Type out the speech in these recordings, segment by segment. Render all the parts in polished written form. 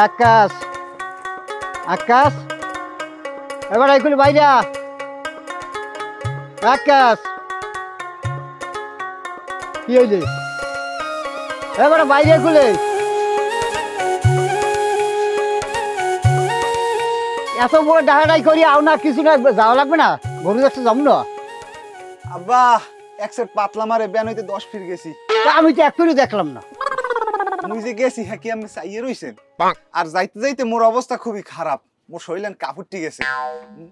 আকাশ আকাশ এবার এগুলি বাইরা আকাশ কি হইলে এবার বাইরে গুলে এত বড় ডাহাডাই করি আও না কিছু না যাওয়া লাগবে না গরু দেখতে যাবো না আব্বা এক সেট পাতলা মারে বেন হইতে 10 ফিট গেছি আমি তো এক ফিরও দেখলাম না মুই যে গেছি হ্যাঁ কি আমি চাইয়ে রইছেন আর যাইতে যাইতে মোর অবস্থা খুবই খারাপ মোর শরীর কাপুরটি গেছে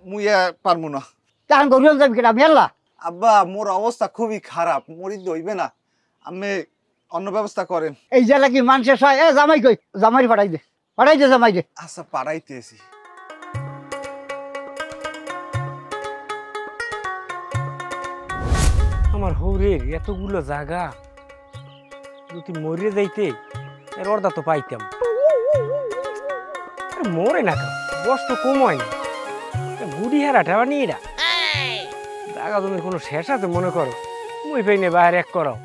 মুই পারমু না তখন গরু যাবি কেনা মেলা আব্বা মোর অবস্থা খুবই খারাপ মরি দইবে না আমি অন্য ব্যবস্থা করেন এই জেলা কি মানুষের সয় এ জামাই কই জামাই পাঠাই দে জামাই দে আচ্ছা পাড়াইতেছি আমার হৌরের এতগুলো জায়গা যদি মরে যাইতে এর অর্ধা তো পাইতাম মরে না বস তো কমায় না বুড়ি হেরা ঠেবা নিয়ে এরা জায়গা জমির কোনো শেষ আছে মনে করো মুই পাই নে বাইরে এক করাও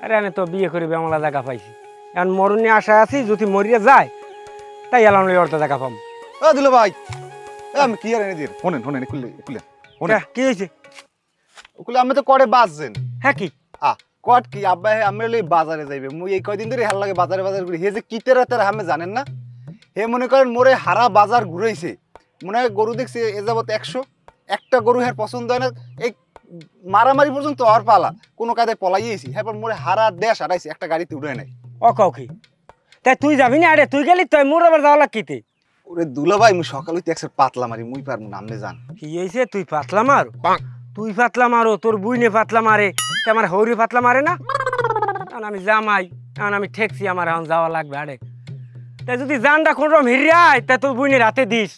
আরে আমি তো বিয়ে করে বেমলা জায়গা পাইছি এখন মরণে আশা আছি যদি মরিয়া যায় তাই এলাম অর্ধা জায়গা পাম ও দিল ভাই আমি কি আর এনে দিন শোনেন শোনেন খুলে খুলে কি হয়েছে ওগুলো আমি তো করে বাজছেন হ্যাঁ কি কট কি আব্বা আমি লই বাজারে যাইবে মুই এই কয়দিন ধরে হাল লাগে বাজারে বাজার ঘুরি হে যে কিতে রাতের আমি জানেন না হে মনে করেন মোরে হারা বাজার ঘুরাইছে মনে হয় গরু দেখছি এ যাবত 100 একটা গরু হের পছন্দ হয় না এই মারামারি পর্যন্ত আর পালা কোনো কায়দায় পলাইয়েছি হ্যাঁ মোরে হারা দেশ হারাইছে একটা গাড়িতে উড়ে নাই অকি তাই তুই যাবি না আরে তুই গেলি তুই মোর আবার যাওয়া লাগকিতে ওরে দুলা ভাই মুই সকাল হইতে একসাথে পাতলা মারি মুই পারমু না আমনে জান কি হইছে তুই পাতলা মার তুই পাতলা মারো তোর বুইনে পাতলা মারে তে আমার হৌরি পাতলা মারে না এখন আমি জামাই এখন আমি ঠেকছি আমার এখন যাওয়া লাগবে আরে তাই যদি জানটা কোন রকম হিরিয়ায় তা তোর বুইনের হাতে দিস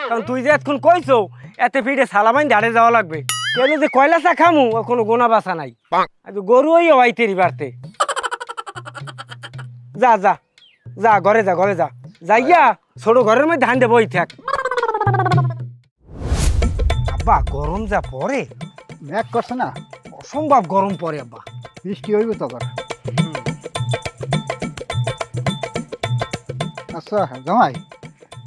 কারণ তুই যে এতক্ষণ কইছো এতে পিঠে সালামাইন ধারে যাওয়া লাগবে কেন যে কয়লা চা খামু ও কোনো গোনা বাসা নাই গরু ওই হওয়াইতেরি বাড়তে যা যা যা ঘরে যা যাইয়া ছোট ঘরের মধ্যে ধান দে বই থাক আব্বা গরম যা পরে ম্যাক করছে না অসম্ভব গরম পরে আব্বা বৃষ্টি হইব তখন আচ্ছা জামাই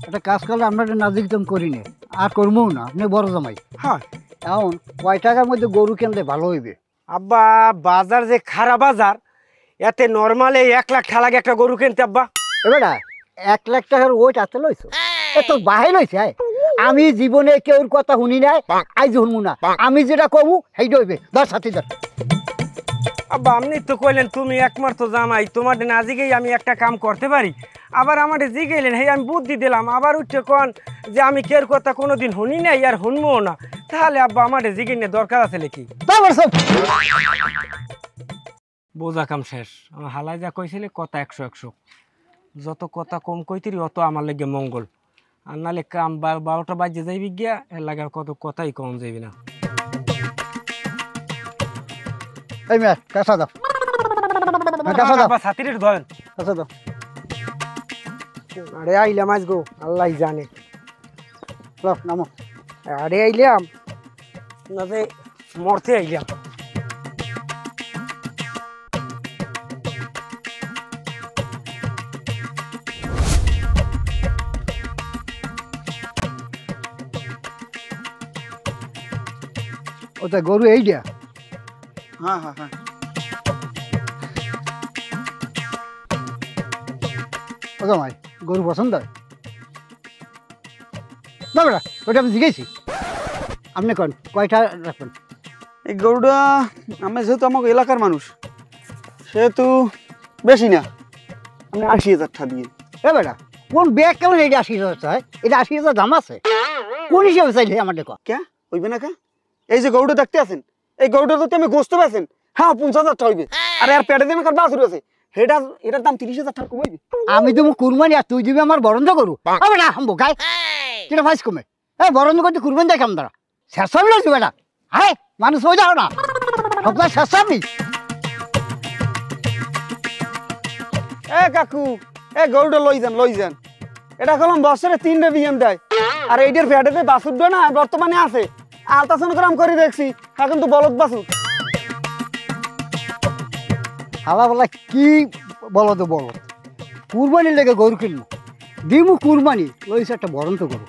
একটা কাজ করলে আমরা একটা নাজিকদম করি নে আর করবো না আপনি বড় জামাই হ্যাঁ এখন কয় টাকার মধ্যে গরু কিনলে ভালো হইবে আব্বা বাজার যে খারাপ বাজার এতে নর্মালে 1 লাখ টাকা লাগে একটা গরু কিনতে আব্বা এবার 1 লাখ টাকার ওইট হাতে লইছো এ তো বাহে লইছে আমি জীবনে কেউর কথা শুনি নাই আজ শুনবো না আমি যেটা কমু সেইটা হইবে 10 সাথী ধর আব্বা আপনি তো কইলেন তুমি একমাত্র জামাই তোমার নাজিকেই আমি একটা কাম করতে পারি আবার আমাদের জিগাইলেন হে আমি বুদ্ধি দিলাম আবার উঠে কোন যে আমি কের কথা কোনোদিন শুনি নাই আর শুনবো না তাহলে আব্বা আমাদের জিগাইনে দরকার আছে নাকি বোঝা কাম শেষ আমার হালাই যা কইছিলে কথা 100 যত কথা কম কইতিরি অত আমার লাগে মঙ্গল আর নালে কাম 12টা বাজে যাইবি গিয়া এর লাগে কত কথাই কম যাইবি না এই মেয়ে কাঁচা দাও ছাতিরের ধরেন কাঁচা দাও আরে আইলাম আজ গো আল্লাহ জানে নামো আরে আইলাম না যে মরতে আইলাম ওটা গরু এইটা হ্যাঁ হ্যাঁ হ্যাঁ ও জামাই গরু পছন্দ হয় না বেটা ওটা আমি জিজ্ঞেসি আপনি কোন কয়টা রাখবেন এই গরুটা আমি যেহেতু আমাকে এলাকার মানুষ সেহেতু বেশি না আমি 80,000 টাকা দিয়ে এ বেটা কোন ব্যাগ কেমন এইটা 80,000 চাই এটা 80,000 দাম আছে কোন হিসাবে চাইলে আমার দেখো কে হইবে না কে এই যে গরুটা দেখতে আছেন এই গরুটা যদি আমি গোস্ত পেয়েছেন হ্যাঁ 50,000 টাকা হইবে আর এর পেটে দিয়ে কার বাছুর আছে এটার দাম 30,000 টাকা কমাইবে আমি তো কুরবানি আর তুই দিবি আমার বরঞ্জ করু বেটা হামবো গাই কিনা ফাইস কমে এই বরঞ্জ করতে কুরবানি দেখাম দাঁড়া শেষ হবে না বেটা হ্যাঁ মানুষ হয়ে যাও না সপ্তাহ শেষ হবে এ কাকু এ গরুটা লই যান এটা কলম বছরে 3টা বিএম দেয় আর এইটার পেটেতে বাছুর না বর্তমানে আছে আলট্রাসাউন্ড করে দেখছি এখন তো বলদ বাছুর হালা বলা কি বলো তো বলো কুরবানির লেগে গরু কিনবো দিমু কুরবানি লইছে একটা বরণ তো করো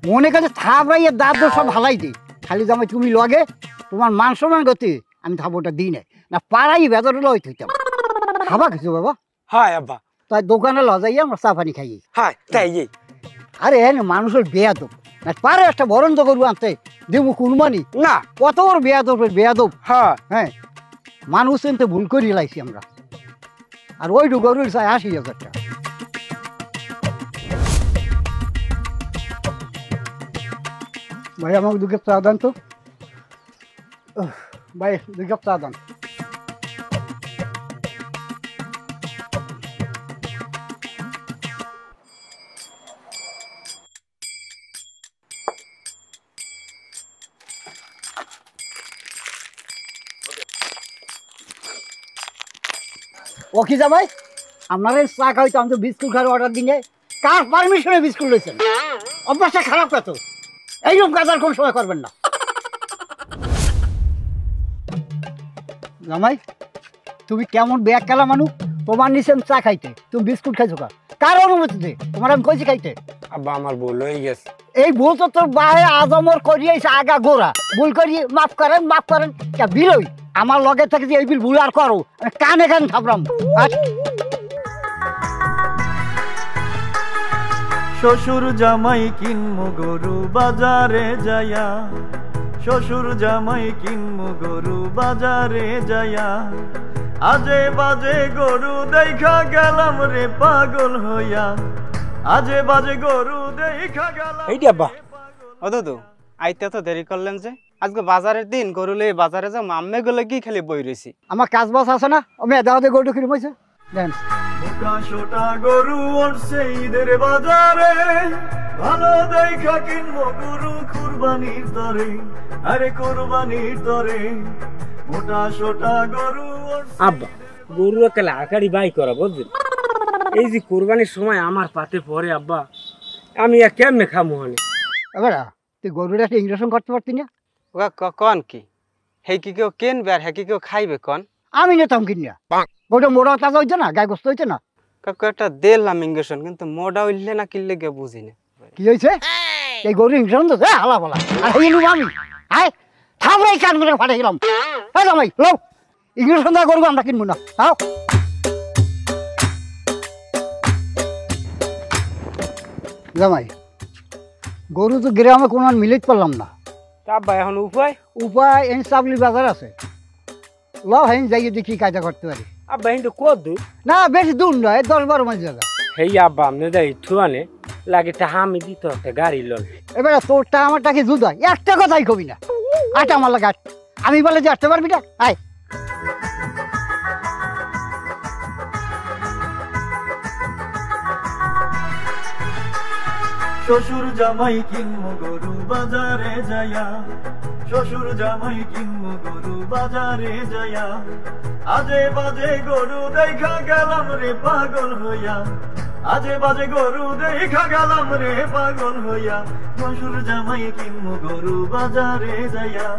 মনে কাছে থাপড়াইয়া দাঁত সব হালাই দিই খালি জামাই তুমি লগে তোমার মান সম্মান গতি আমি থাপড়টা দিই নাই না পাড়াই বেদর লই থইতাম খাবা কিছু বাবা হায় আব্বা তাই দোকানে লজাইয়া আমরা চা পানি খাই হায় তাই আরে হ্যাঁ মানুষের বেয়াদব না পারে একটা বরণ তো করবো আনতে দেবো কুরবানি না কত বড় বেয়াদব হ্যাঁ হ্যাঁ মানুষ এনতে ভুল করি লাইছি আমরা আর ওইটু গরুর চাই ৮০,০০০ টাকা ভাই আমাকে ২ কাপ চা দেন তো ভাই ২ কাপ চা দেন ও কি জামাই আপনার চা খাইতো আমি তো বিস্কুট খাওয়ার অর্ডার দিয়ে কার পারমিশনে বিস্কুট লইছেন অভ্যাসটা খারাপ কত এইরকম কাজ আর কোন সময় করবেন না জামাই তুমি কেমন ব্যাগ খেলা মানুষ তোমার নিছেন চা খাইতে তুমি বিস্কুট খাইছো কার অনুমতিতে তোমার আমি কইছি খাইতে আব্বা আমার ভুল হয়ে গেছে এই ভুল তো তোর বাহে আজমর করিয়েছে আগা গোড়া ভুল করিয়ে মাফ করেন কে বিলই আমার লগে থেকে যে এই বিল ভুল আর করো কানে কান থাপরাম শ্বশুর জামাই কিনমু গরু বাজারে যায়া শ্বশুর জামাই কিনমু গরু বাজারে যায়া আজে বাজে গরু দেখা গেলাম রে পাগল হইয়া আজে বাজে গরু দেখা গেলাম এইটি আব্বা ও দাদু আইতে তো দেরি করলেন যে আজকে বাজারের দিন গরু লয়ে বাজারে যাও আম্মে গুলো কি খালি বই রইছি আমার কাজ বাস আছে না আমি দাওয়াতে গরু কিনে বইছে দেন মোটা সোটা গরু উঠছে ঈদের বাজারে ভালো দেখা কিনবো গরু কুরবানির তরে আরে কুরবানির তরে মোটা সোটা গরু আব্বা গরু কালে আকারি বাই করা বুঝলি এই যে কোরবানির সময় আমার পাতে পরে আব্বা আমি আর কেমনে খামু হলে এবার তুই গরুটা একটা ইঞ্জেকশন করতে পারতি না ওগা কন কি হে কি কেউ কেনবে আর হে কি কেউ খাইবে কন আমি নিতাম কিনিয়া গরুটা মোটা তাজা হইছে না গায়ে গোস্ত হইছে না কাকু একটা দিলাম ইঞ্জেকশন কিন্তু মোডা উঠলে না কিনলে কেউ বুঝি না কি হয়েছে এই গরু ইঞ্জেকশন তো হালা বলা আর এই নিব আমি আয় থামরাই কান করে ফাটে গেলাম হ্যাঁ জামাই লো ইঞ্জেকশন দেওয়া গরু আমরা কিনবো না হাও জামাই গরু তো গ্রামে কোনো আর মিলেট পারলাম না আব্বা এখন উপায় উপায় এন চাবলি বাজার আছে ল হেন যাই দেখি কায়দা করতে পারি আব্বা কিন্তু কত দূর না বেশি দূর নয় ১০-১২ মাইল জায়গা হেই আব্বা আপনি দেয় থুয়ানে লাগে টাহা আমি দিত একটা গাড়ি লোন এবারে তোরটা আমারটাকে জুদা একটা কথাই কবি না আটা আমার লাগে আমি বলে যে আসতে পারবি না আয় শ্বশুর জামাই কিনমু গরু বাজারে যায়া শ্বশুর জামাই কিনমু গরু বাজারে যায়া আজে বাজে গরু দেখা গেলাম রে পাগল হইয়া আজে বাজে গরু দেখা গেলাম রে পাগল হইয়া শ্বশুর জামাই কিনমু গরু বাজারে যায়া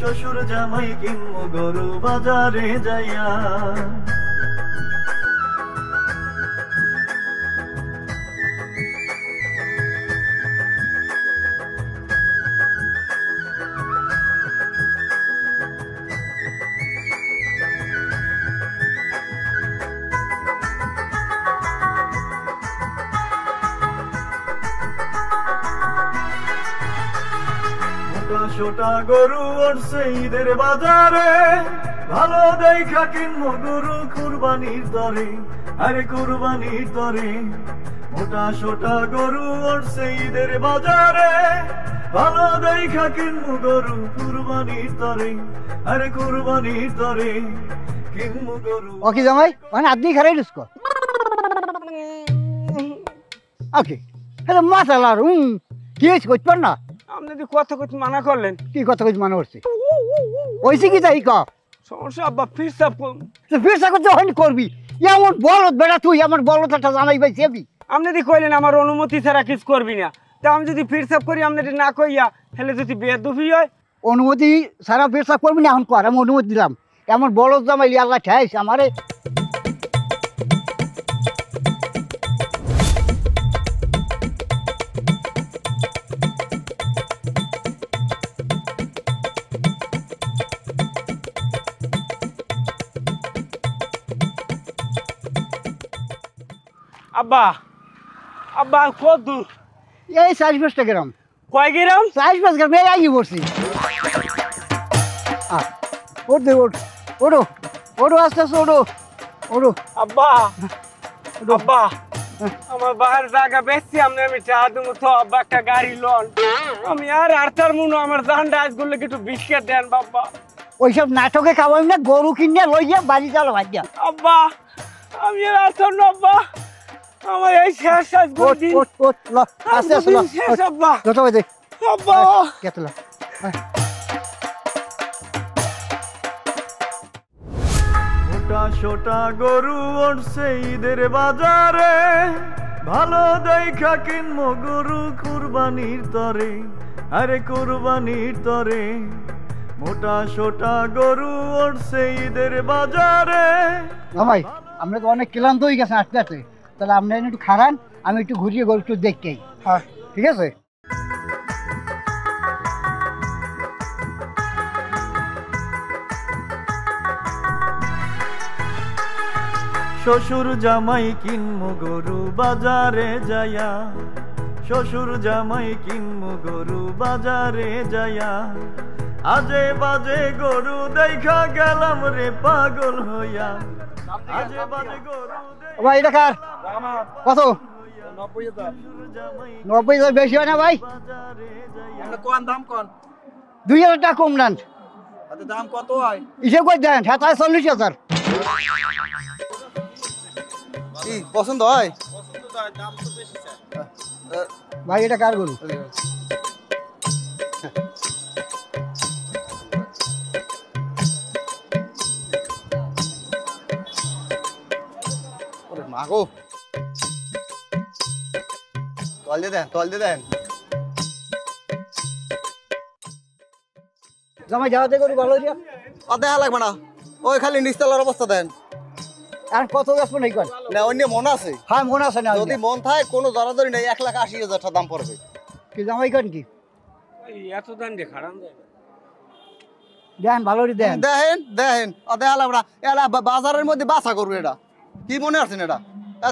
শ্বশুর জামাই কিনমু গরু বাজারে যায়া ছোটা গরু উঠছে ঈদের বাজারে ভালো দেখা কিনবো গরু কুরবানির তরে আরে কুরবানির তরে মোটা সোটা গরু উঠছে ঈদের বাজারে ভালো দেখা কিনবো গরু কুরবানির তরে আরে কুরবানির তরে কিনবো গরু ওকে জামাই মানে আপনি খারাই ডিসকো ওকে হ্যালো মাশাআল্লাহ কি হয়েছে কইতে পার না আপনি যদি কথা কইতে মানা করলেন কি কথা কইতে মানা করছে ওইসে কি তাই ক সমস্যা আব্বা ফিরসাব ফিরসা করতে হয়নি করবি এমন বলত বেটা তুই আমার বলত একটা জানাই পাই সেবি আপনি যদি কইলেন আমার অনুমতি ছাড়া কিছু করবি না তা আমি যদি ফিরসাব করি আপনি না কইয়া তাহলে যদি বেদুফি হয় অনুমতি সারা ফিরসা করবি না এখন কর আমি অনুমতি দিলাম এমন বলত জামাই আল্লাহ ঠাইছে আমারে আব্বা আব্বা কত দূর এই ৪-৫টা গ্রাম, কয় গ্রাম ৪-৫ গ্রাম, এই আগে পড়ছি। ওঠ দে, ওঠ, ওঠো ওঠো, আস্তে আস্তে ওঠো, ওঠো। আব্বা আব্বা আমার বাহার জায়গা বেশি আমি চা দেবো তো আব্বা একটা গাড়ি লোন আমি আর আর্থার মুনো আমার জানটা আজ করলে একটু বিস্কিট দেন বাবা ওইসব নাটকে খাওয়াই না, গরু কিনে লই যা বাড়ি চালো ভাইয়া। আব্বা আমি আর আর্থার না আব্বা আমার এই শেষ আজ ওঠ ওঠ ওঠ, ল, আস্তে আস্তে ল, শেষ আব্বা যত বাজে আব্বা কেতল। মোটা সোটা গরু উঠছে ঈদের বাজারে, ভালো দেখা কিনবো গরু কুরবানির তরে, আরে কুরবানির তরে। মোটা সোটা গরু উঠছে ঈদের বাজারে। ভাই আমরা তো অনেক ক্লান্ত হয়ে গেছেন আস্তে আস্তে, তাহলে আপনারা একটু খারান, আমি একটু ঘুরিয়ে গরু একটু দেখতেই। হ্যাঁ ঠিক আছে। শ্বশুর জামাই কিনবো গরু বাজারে যায়া, শ্বশুর জামাই কিনবো গরু বাজারে যায়া, আজে বাজে গরু দেখা গেলাম রে পাগল হইয়া, আজে বাজে গরু ভাই এটা কার? কত? 90,000 বেশি হয় না ভাই? কোন দাম কোন 2,000 টাকা কম নেন। দাম কত হয়? হিসেব করে দেন, 40,000। কি পছন্দ হয়? ভাই এটা কার গরু? মাগো তল দিয়ে দেন, তল দিয়ে দেন। জামাই যাওয়াতে গরু ভালো হইয়া দেখা লাগবে না, ওই খালি নিচতলার অবস্থা দেন। আর কত বেসবো নাই কর? না অন্য মন আছে, হ্যাঁ মন আছে না? যদি মন থাকে কোনো দরাদরি নেই, 1,80,000 টাকা দাম পড়বে। কি জামাই করেন কি? এত দান দিয়ে খারাপ যায় দেন ভালো দেন। দেখেন দেখেন, দেখা লাগবে না, এটা বাজারের মধ্যে বাছা করবে। এটা কি মনে আছেন? এটা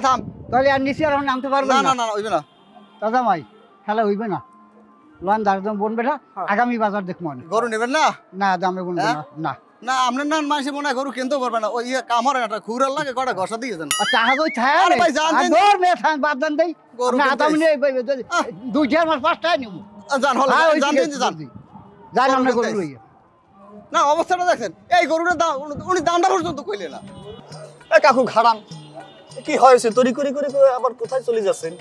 থাম, তাহলে আর নিচে আর নামতে পারবেন না না? না না হইবে না। দাদা ভাই খেলা হইবে না, লোন দারদম বনবে না, আগামী বাজার দেখবো না। গরু নেবেন না? না দামে বনবে না, না। না আপনার না মানুষে মনে হয় গরু কিনতে পারবে না, ওই কাম হয় না, খুরার লাগে কটা ঘষা দিয়ে দেন। আর টাকা তো ছায়া আরে ভাই, জান দেন। দৌড় মেয়ে থান বাদ দেন দেই গরু না, কিনতে দাম নেই 2-4 মাস 5 টাকা নিব। জান হল হ্যাঁ, ওই জান দিকে দিন, জান জান গরু আমরা কিনতে গরু আইছি। লইয়া। না অবস্থাটা দেখেন, এই গরুটার দাম উনি দামটা পর্যন্ত কইলে না। এই কাকু খাড়ান, কি হয়েছে? তরি করি করে আবার কোথায় চলে যাচ্ছেন?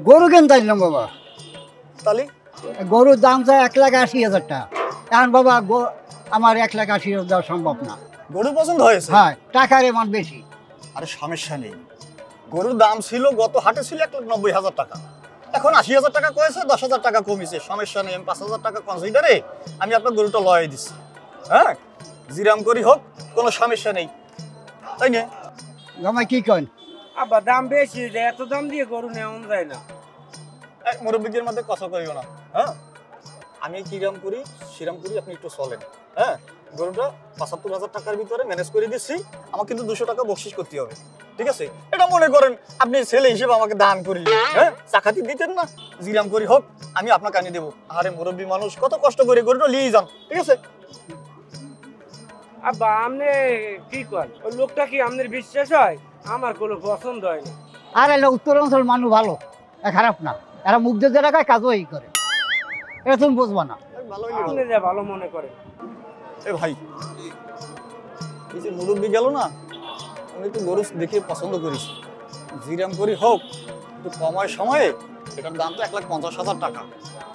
গরু কিনতে আইলাম বাবা। তালি গরুর দাম চাই 1,80,000 টাকা। এখন বাবা আমার 1,80,000 দেওয়া সম্ভব না। গরু পছন্দ হয়েছে? হ্যাঁ টাকার এমন বেশি। আরে সমস্যা নেই, গরুর দাম ছিল গত হাটে ছিল 1,90,000 টাকা, এখন 80,000 টাকা কয়েছে, 10,000 টাকা কমিছে, সমস্যা নেই। আমি 5,000 টাকা কনসিডারে আমি আপনার গরুটা লয়ে দিচ্ছি। হ্যাঁ জিরাম করি হোক, কোনো সমস্যা নেই, তাই না? জামাই কি কন? আব্বা দাম বেশি যায়, এত দাম দিয়ে গরু নেওয়া যায় না। মুরব্বীদের মধ্যে কথা করিও না। হ্যাঁ আমি কিরাম করি সিরাম করি, আপনি একটু চলেন। হ্যাঁ গরুটা 75,000 টাকার ভিতরে ম্যানেজ করে দিচ্ছি, আমাকে কিন্তু 200 টাকা বকশিশ করতে হবে, ঠিক আছে? এটা মনে করেন আপনি ছেলে হিসেবে আমাকে দান করলেন, হ্যাঁ চাকাতি দিতেন না, জিরাম করি হোক আমি আপনাকে আনিয়ে দেবো। আরে মুরব্বী মানুষ কত কষ্ট করে গরুটা নিয়ে যান, ঠিক আছে? আব্বা আপনি কি করেন? ওই লোকটা কি আপনার বিশ্বাস হয়? আমার কোনো পছন্দ হয় না। আর এলো উত্তরাঞ্চল মানুষ ভালো, খারাপ না, এরা মুখ দিয়ে রাখায় কাজও এই করে, এটা তুমি বুঝবা না। ভালো আপনি যা ভালো মনে করেন। এ ভাই, এই যে মুরব্বী গেল না, উনি তো গরু দেখে পছন্দ করিস, জিরাম করি হোক একটু কমায় সময়ে, এটার দাম তো 1,50,000 টাকা,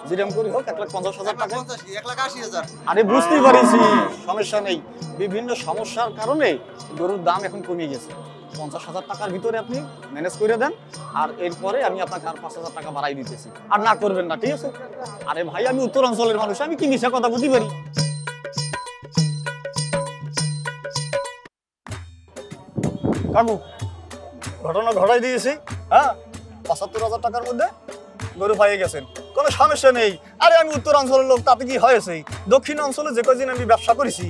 জিরাম করি হোক 1,50,000 টাকা। 1,80,000। আরে বুঝতেই পারিছি, সমস্যা নেই, বিভিন্ন সমস্যার কারণে গরুর দাম এখন কমে গেছে। 50,000 টাকার ভিতরে আপনি ম্যানেজ করে দেন, আর এরপরে আমি আপনাকে আর 5,000 টাকা বাড়াই দিতেছি, আর না করবেন না, ঠিক আছে? আরে ভাই আমি উত্তরাঞ্চলের মানুষ, আমি কি মিশা কথা বুঝতে পারি? কাকু ঘটনা ঘটাই দিয়েছি, হ্যাঁ 75,000 টাকার মধ্যে গরু পাইয়ে গেছেন, কোনো সমস্যা নেই। আরে আমি উত্তরাঞ্চলের লোক, তাতে কি হয়েছে? দক্ষিণ অঞ্চলে যে কদিন আমি ব্যবসা করেছি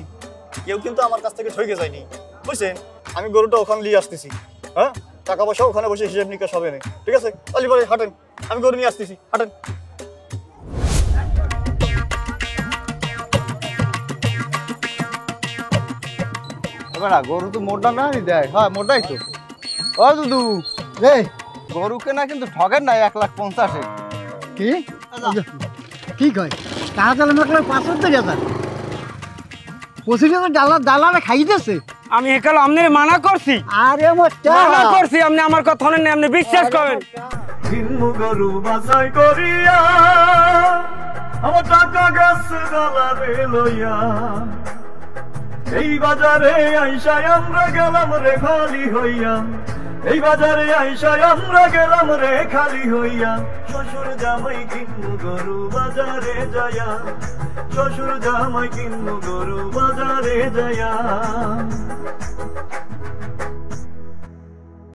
কেউ কিন্তু আমার কাছ থেকে ঠকে যায়নি, বুঝছেন? আমি গরুটা ওখানে নিয়ে আসতেছি, হ্যাঁ টাকা পয়সা ওখানে বসে হিসেব নিকাশ হবে না, ঠিক আছে? তাহলে পরে হাঁটেন, আমি গরু নিয়ে আসতেছি, হাঁটেন। এবার গরু তো মোটা না দেয়, হ্যাঁ মোটাই তো। ও দুদু রে, গরু কেনা কিন্তু ঠগের নাই 1,50,000। কি ঠিক হয় টাকা তাহলে আমার 75,000 25,000 ডালারে খাইতেছে। আমি একাল আমনে মানা করছি, আরে মানা করছি, আপনি আমার কথা শুনেন না, আপনি বিশ্বাস করেন। কিনবো গরু বাছাই করিয়া, আমার টাকা গেছে দালারে লইয়া, এই বাজারে আইসায় আমরা গেলাম রে খালি হইয়া, এই বাজারে আইসায় আমরা গেলাম রে খালি হইয়া। শ্বশুর জামাই কিনবো গরু বাজারে যায়া, শ্বশুর জামাই কিনবো গরু বাজারে যায়া।